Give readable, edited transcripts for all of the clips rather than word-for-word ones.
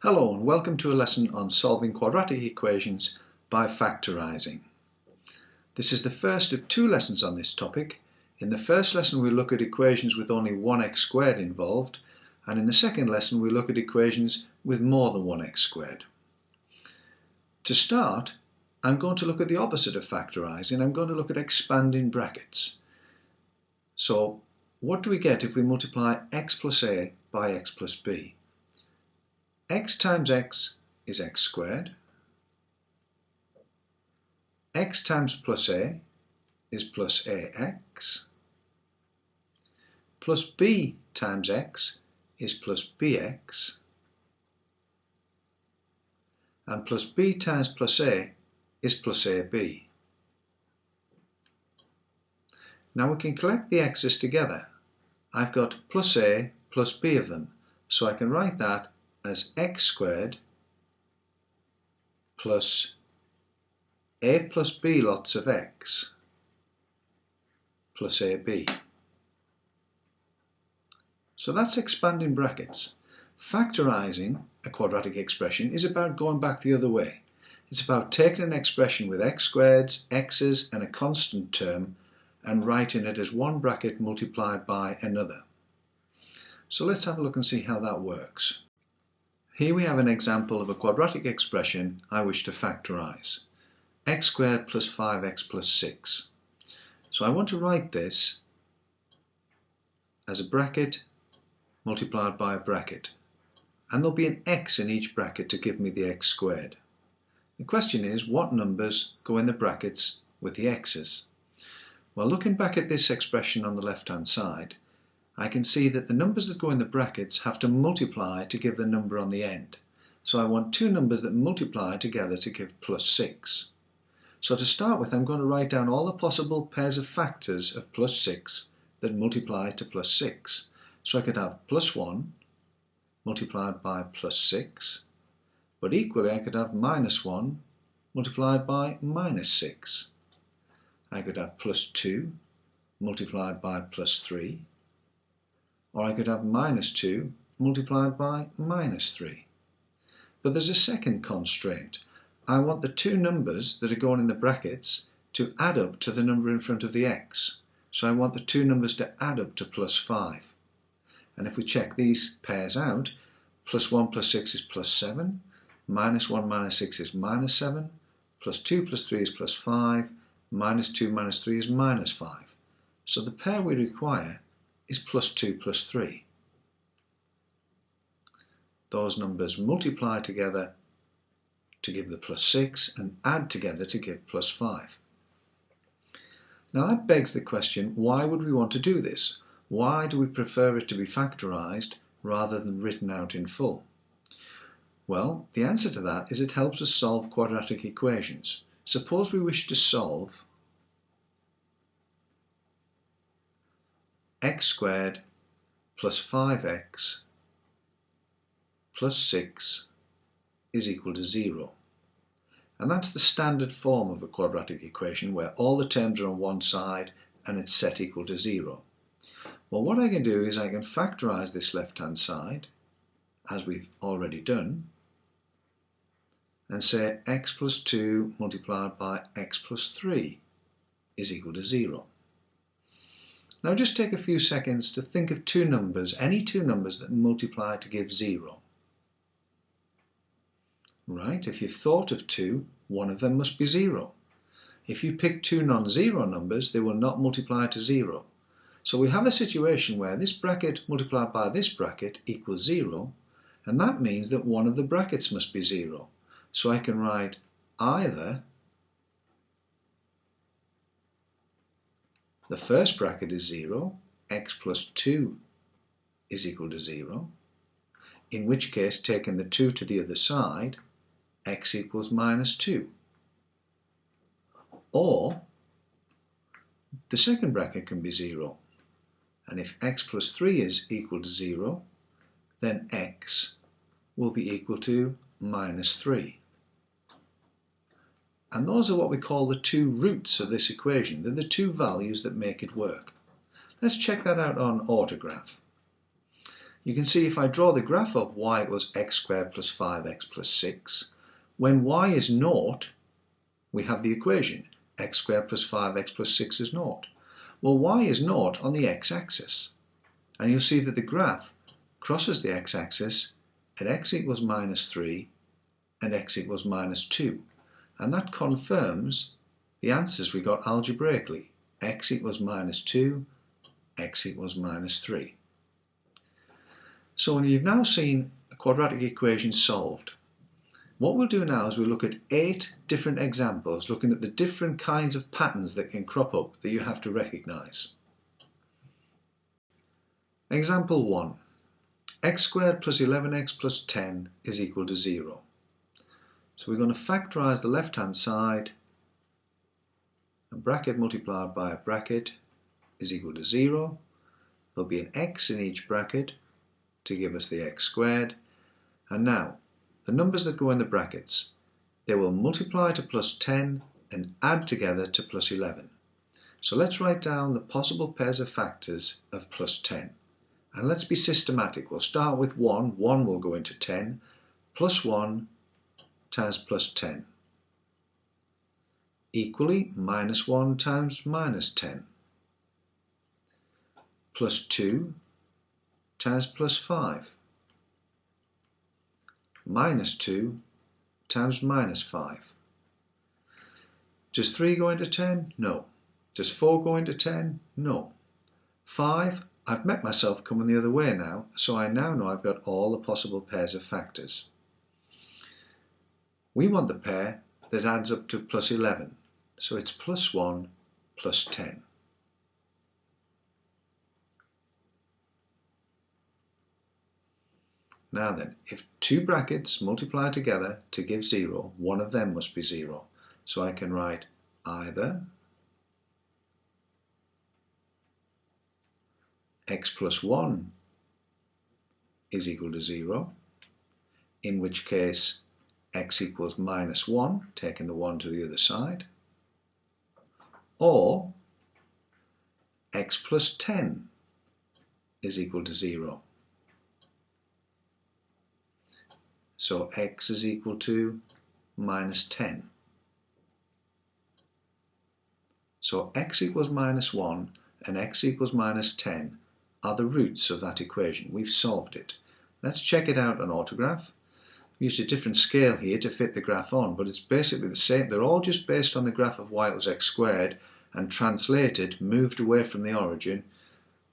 Hello and welcome to a lesson on solving quadratic equations by factorising. This is the first of two lessons on this topic. In the first lesson we'll look at equations with only 1x squared involved, and in the second lesson we'll look at equations with more than 1x squared. To start, I'm going to look at the opposite of factorising. I'm going to look at expanding brackets. So what do we get if we multiply x plus a by x plus b? X times x is x squared. X times plus a is plus ax. Plus b times x is plus bx. And plus b times plus a is plus ab. Now we can collect the x's together. I've got plus a plus b of them, so I can write that as x squared plus a plus b lots of x plus ab. So that's expanding brackets. Factorising a quadratic expression is about going back the other way. It's about taking an expression with x squareds, x's and a constant term and writing it as one bracket multiplied by another. So let's have a look and see how that works. Here we have an example of a quadratic expression I wish to factorise. X squared plus 5x plus 6. So I want to write this as a bracket multiplied by a bracket. And there'll be an x in each bracket to give me the x squared. The question is, what numbers go in the brackets with the x's? Well, looking back at this expression on the left-hand side, I can see that the numbers that go in the brackets have to multiply to give the number on the end. So I want two numbers that multiply together to give plus 6. So to start with, I'm going to write down all the possible pairs of factors of plus 6 that multiply to plus 6. So I could have plus 1 multiplied by plus 6, but equally I could have minus 1 multiplied by minus 6. I could have plus 2 multiplied by plus 3. Or I could have minus 2 multiplied by minus 3. But there's a second constraint. I want the two numbers that are going in the brackets to add up to the number in front of the x. So I want the two numbers to add up to plus 5. And if we check these pairs out, plus 1 plus 6 is plus 7, minus 1 minus 6 is minus 7, plus 2 plus 3 is plus 5, minus 2 minus 3 is minus 5. So the pair we require is plus 2 plus 3. Those numbers multiply together to give the plus 6 and add together to give plus 5. Now that begs the question, why would we want to do this? Why do we prefer it to be factorised rather than written out in full? Well, the answer to that is it helps us solve quadratic equations. Suppose we wish to solve x squared plus 5x plus 6 is equal to 0. And that's the standard form of a quadratic equation where all the terms are on one side and it's set equal to 0. Well, what I can do is I can factorise this left-hand side, as we've already done, and say x plus 2 multiplied by x plus 3 is equal to 0. Now just take a few seconds to think of two numbers, any two numbers that multiply to give 0. Right, if you've thought of two, one of them must be 0. If you pick two non-zero numbers, they will not multiply to 0. So we have a situation where this bracket multiplied by this bracket equals 0, and that means that one of the brackets must be 0. So I can write either the first bracket is 0, x plus 2 is equal to 0, in which case, taking the 2 to the other side, x equals minus 2. Or the second bracket can be 0, and if x plus 3 is equal to 0, then x will be equal to minus 3. And those are what we call the two roots of this equation. They're the two values that make it work. Let's check that out on autograph. You can see if I draw the graph of y equals x squared plus 5x plus 6, when y is 0, we have the equation x squared plus 5x plus 6 is 0. Well, y is 0 on the x-axis, and you'll see that the graph crosses the x-axis at x equals minus 3 and x equals minus 2, and that confirms the answers we got algebraically. X equals minus 2, x equals minus 3. So you've now seen a quadratic equation solved. What we'll do now is we'll look at 8 different examples, looking at the different kinds of patterns that can crop up that you have to recognise. Example 1. X squared plus 11x plus 10 is equal to 0. So we're going to factorise the left-hand side. A bracket multiplied by a bracket is equal to 0. There'll be an x in each bracket to give us the x squared. And now, the numbers that go in the brackets, they will multiply to plus 10 and add together to plus 11. So let's write down the possible pairs of factors of plus 10. And let's be systematic. We'll start with 1. 1 will go into 10. Plus 1 times plus 10. Equally, minus 1 times minus 10. Plus 2 times plus 5. Minus 2 times minus 5. Does 3 go into 10? No. Does 4 go into 10? No. 5, I've met myself coming the other way now, so I now know I've got all the possible pairs of factors. We want the pair that adds up to plus 11, so it's plus 1 plus 10. Now then, if two brackets multiply together to give 0, one of them must be 0. So I can write either x plus 1 is equal to 0, in which case x equals minus 1, taking the 1 to the other side, or x plus 10 is equal to 0. So x is equal to minus 10. So x equals minus 1 and x equals minus 10 are the roots of that equation. We've solved it. Let's check it out on autograph. We used a different scale here to fit the graph on, but it's basically the same. They're all just based on the graph of y equals x squared and translated, moved away from the origin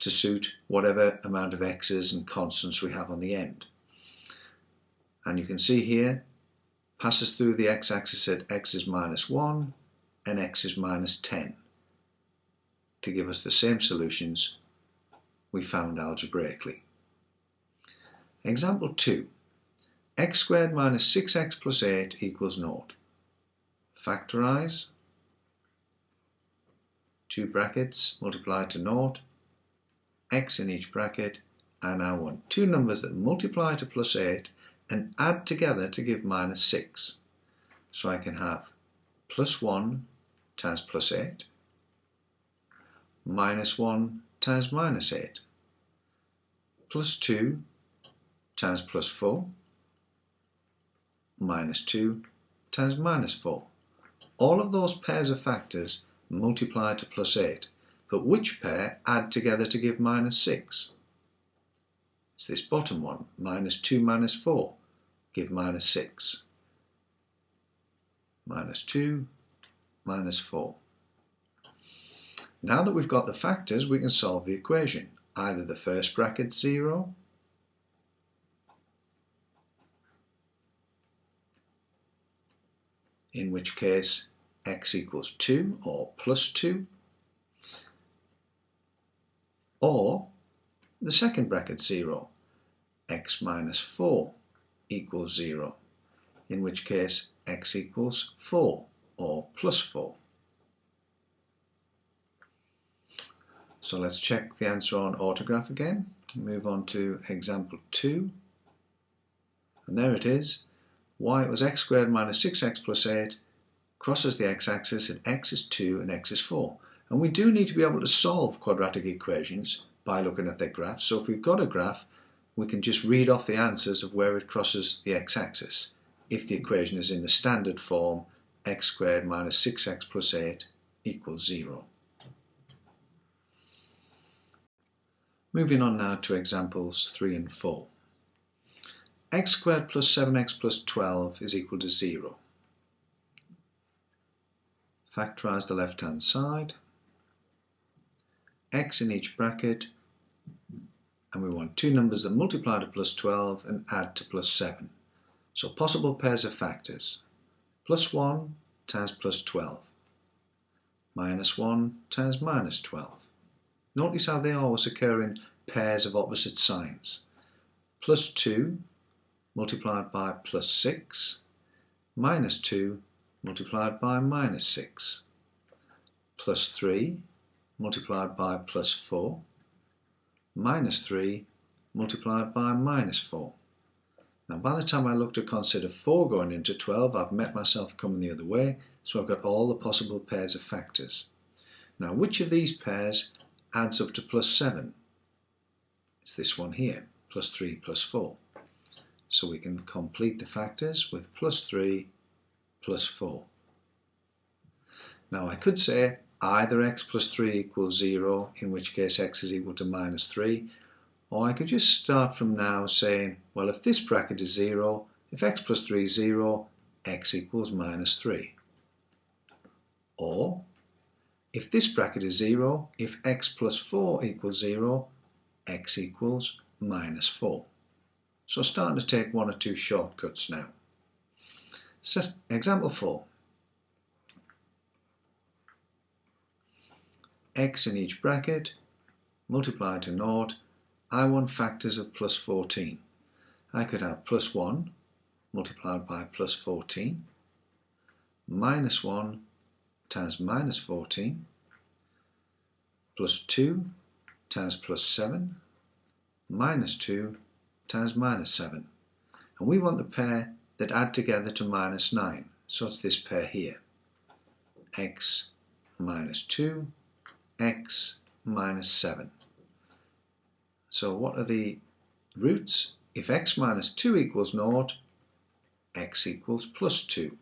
to suit whatever amount of x's and constants we have on the end. And you can see here, passes through the x-axis at x is minus 1 and x is minus 10 to give us the same solutions we found algebraically. Example 2. X squared minus 6x plus 8 equals 0. Factorise. Two brackets multiply to 0. X in each bracket. And I want two numbers that multiply to plus 8 and add together to give minus 6. So I can have plus 1 times plus 8, minus 1 times minus 8, plus 2 times plus 4, minus 2 times minus 4. All of those pairs of factors multiply to plus 8, but which pair add together to give minus 6? It's this bottom one, minus 2 minus 4, give minus 6. Minus 2, minus 4. Now that we've got the factors, we can solve the equation. Either the first bracket 0, in which case x equals 2 or plus 2, or the second bracket 0, x minus 4 equals 0, in which case x equals 4 or plus 4. So let's check the answer on autograph again. Move on to example 2. And there it is. Y was x squared minus 6x plus 8 crosses the x-axis at x is 2 and x is 4. And we do need to be able to solve quadratic equations by looking at their graphs. So if we've got a graph we can just read off the answers of where it crosses the x-axis. If the equation is in the standard form, x squared minus 6x plus 8 equals 0. Moving on now to examples 3 and 4. X squared plus 7x plus 12 is equal to 0. Factorise the left-hand side. X in each bracket, and we want two numbers that multiply to plus 12 and add to plus 7. So possible pairs of factors. Plus 1 times plus 12. Minus 1 times minus 12. Notice how they always occur in pairs of opposite signs. Plus 2 multiplied by plus 6. Minus 2 multiplied by minus 6. Plus 3 multiplied by plus 4. Minus 3 multiplied by minus 4. Now by the time I look to consider 4 going into 12, I've met myself coming the other way, so I've got all the possible pairs of factors. Now which of these pairs adds up to plus 7? It's this one here, plus 3 plus 4. So we can complete the factors with plus 3 plus 4. Now I could say either x plus 3 equals 0, in which case x is equal to minus 3, or I could just start from now saying, well, if this bracket is 0, if x plus 3 is 0, x equals minus 3. Or, if this bracket is 0, if x plus 4 equals 0, x equals minus 4. So starting to take one or two shortcuts now. So, example 4. X in each bracket, multiply to 0. I want factors of plus 14. I could have plus 1 multiplied by plus 14, minus 1 times minus 14, plus 2 times plus 7, minus 2 times minus 7. And we want the pair that add together to minus 9. So it's this pair here. X minus 2, x minus 7. So what are the roots? If x minus 2 equals 0, x equals plus 2.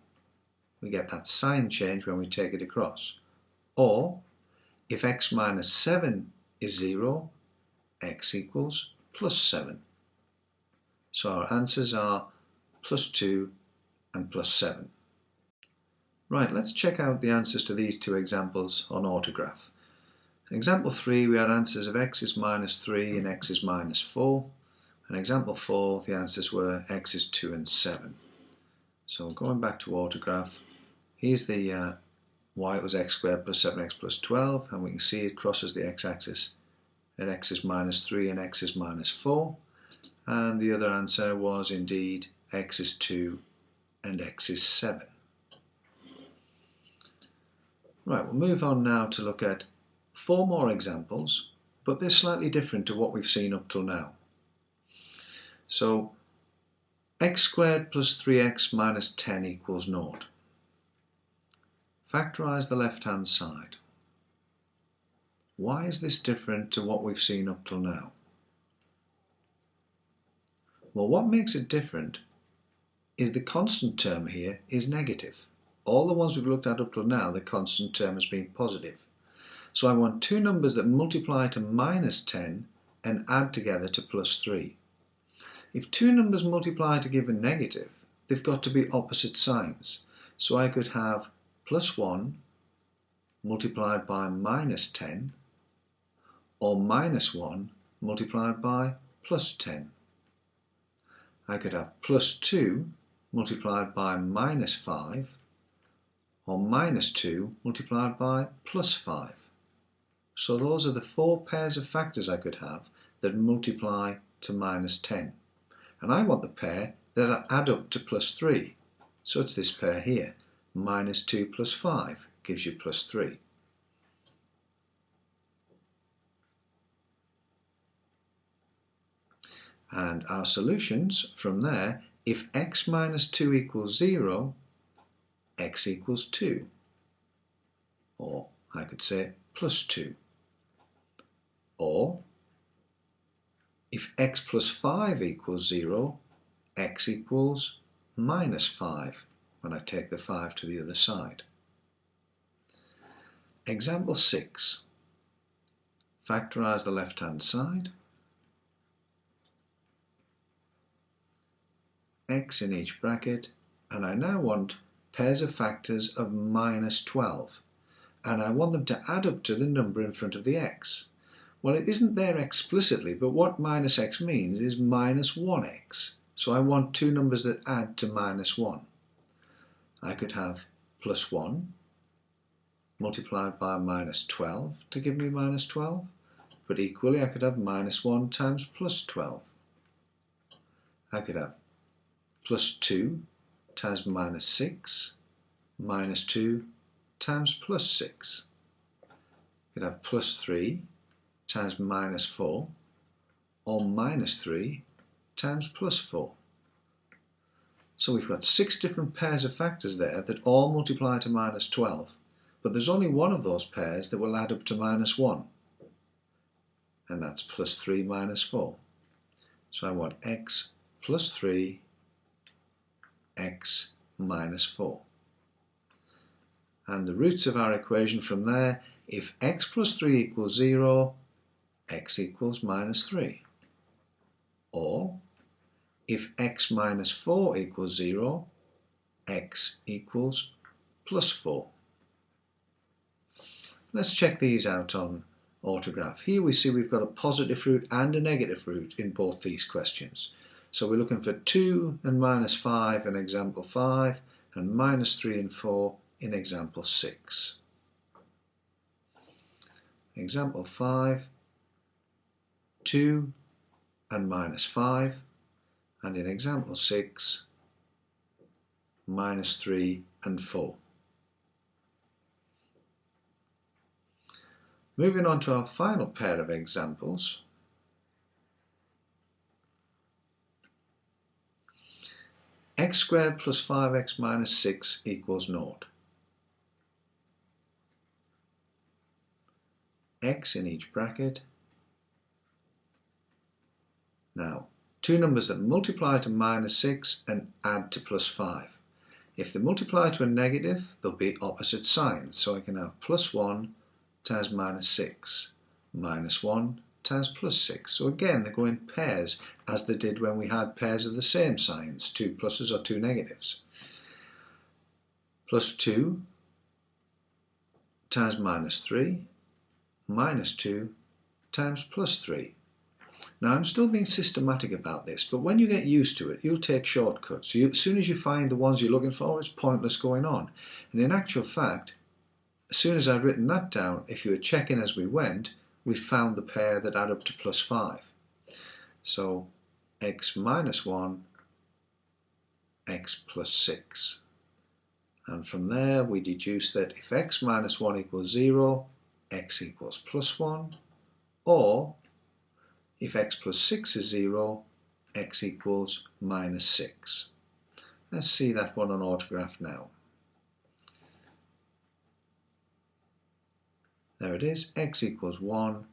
We get that sign change when we take it across. Or, if x minus 7 is 0, x equals plus 7. So our answers are plus 2 and plus 7. Right, let's check out the answers to these two examples on autograph. Example 3, we had answers of x is minus 3 and x is minus 4. And example 4, the answers were x is 2 and 7. So going back to autograph, here's the y was x squared plus 7x plus 12, and we can see it crosses the x-axis at x is minus 3 and x is minus 4. And the other answer was indeed x is 2 and x is 7. Right, we'll move on now to look at 4 more examples, but they're slightly different to what we've seen up till now. So, x squared plus 3x minus 10 equals 0. Factorise the left-hand side. Why is this different to what we've seen up till now? Well, what makes it different is the constant term here is negative. All the ones we've looked at up till now, the constant term has been positive. So I want two numbers that multiply to minus 10 and add together to plus 3. If two numbers multiply to give a negative, they've got to be opposite signs. So I could have plus 1 multiplied by minus 10, or minus 1 multiplied by plus 10. I could have plus 2 multiplied by minus 5, or minus 2 multiplied by plus 5. So those are the 4 pairs of factors I could have that multiply to minus 10. And I want the pair that add up to plus 3. So it's this pair here. Minus 2 plus 5 gives you plus 3. And our solutions from there, if x minus 2 equals 0, x equals 2. Or I could say plus 2. Or if x plus 5 equals 0, x equals minus 5 when I take the 5 to the other side. Example 6. Factorise the left-hand side. X in each bracket, and I now want pairs of factors of minus 12, and I want them to add up to the number in front of the x. Well, it isn't there explicitly, but what minus x means is minus 1x. So I want two numbers that add to minus 1. I could have plus 1 multiplied by minus 12 to give me minus 12, but equally I could have minus 1 times plus 12. I could have plus 2 times minus 6, minus 2 times plus 6. I could have plus 3 times minus 4, or minus 3 times plus 4. So we've got 6 different pairs of factors there that all multiply to minus 12, but there's only one of those pairs that will add up to minus 1, and that's plus 3 minus 4. So I want x plus 3, x minus 4. And the roots of our equation from there, if x plus 3 equals 0, x equals minus 3. Or, if x minus 4 equals 0, x equals plus 4. Let's check these out on autograph. Here we see we've got a positive root and a negative root in both these questions. So we're looking for 2 and minus 5 in example 5, and minus 3 and 4 in example 6. Example 5, 2 and minus 5, and in example 6, minus 3 and 4. Moving on to our final pair of examples. X squared plus 5x minus 6 equals 0. X in each bracket. Now, two numbers that multiply to minus 6 and add to plus 5. If they multiply to a negative, they'll be opposite signs. So I can have plus 1 times minus 6, minus 1 times plus 6. So again, they go in pairs, as they did when we had pairs of the same signs, two pluses or two negatives. Plus 2 times minus 3, minus 2 times plus 3. Now, I'm still being systematic about this, but when you get used to it, you'll take shortcuts. As soon as you find the ones you're looking for, it's pointless going on. And in actual fact, as soon as I'd written that down, if you were checking as we went, we found the pair that add up to plus 5. So x minus 1, x plus 6. And from there we deduce that if x minus 1 equals 0, x equals plus 1, or if x plus 6 is 0, x equals minus 6. Let's see that one on autograph now. There it is, x equals 1,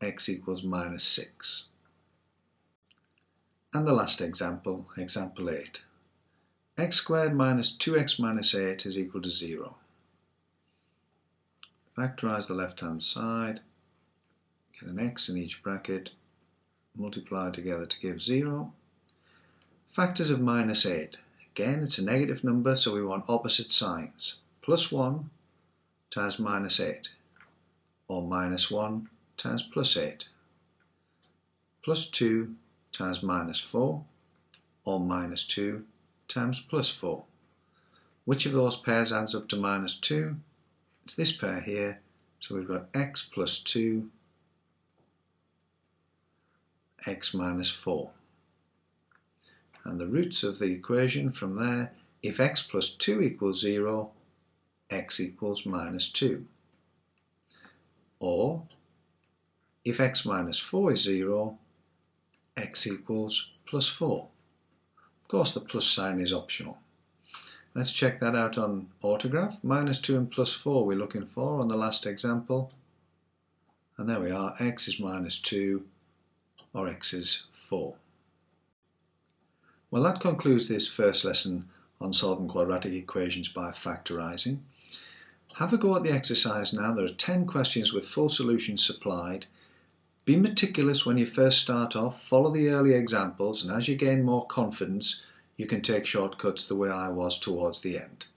x equals minus 6. And the last example, example 8. X squared minus 2x minus 8 is equal to 0. Factorise the left-hand side, get an x in each bracket, multiply together to give 0. Factors of minus 8. Again, it's a negative number, so we want opposite signs. Plus 1 times minus 8. Or minus 1 times plus 8. Plus 2 times minus 4, or minus 2 times plus 4. Which of those pairs adds up to minus 2? It's this pair here, so we've got x plus 2, x minus 4. And the roots of the equation from there, if x plus 2 equals 0, x equals minus 2. Or, if x minus 4 is 0, x equals plus 4. Of course, the plus sign is optional. Let's check that out on autograph. Minus 2 and plus 4 we're looking for on the last example. And there we are, x is minus 2, or x is 4. Well, that concludes this first lesson on solving quadratic equations by factorising. Have a go at the exercise now. There are 10 questions with full solutions supplied. Be meticulous when you first start off, follow the early examples, and as you gain more confidence, you can take shortcuts the way I was towards the end.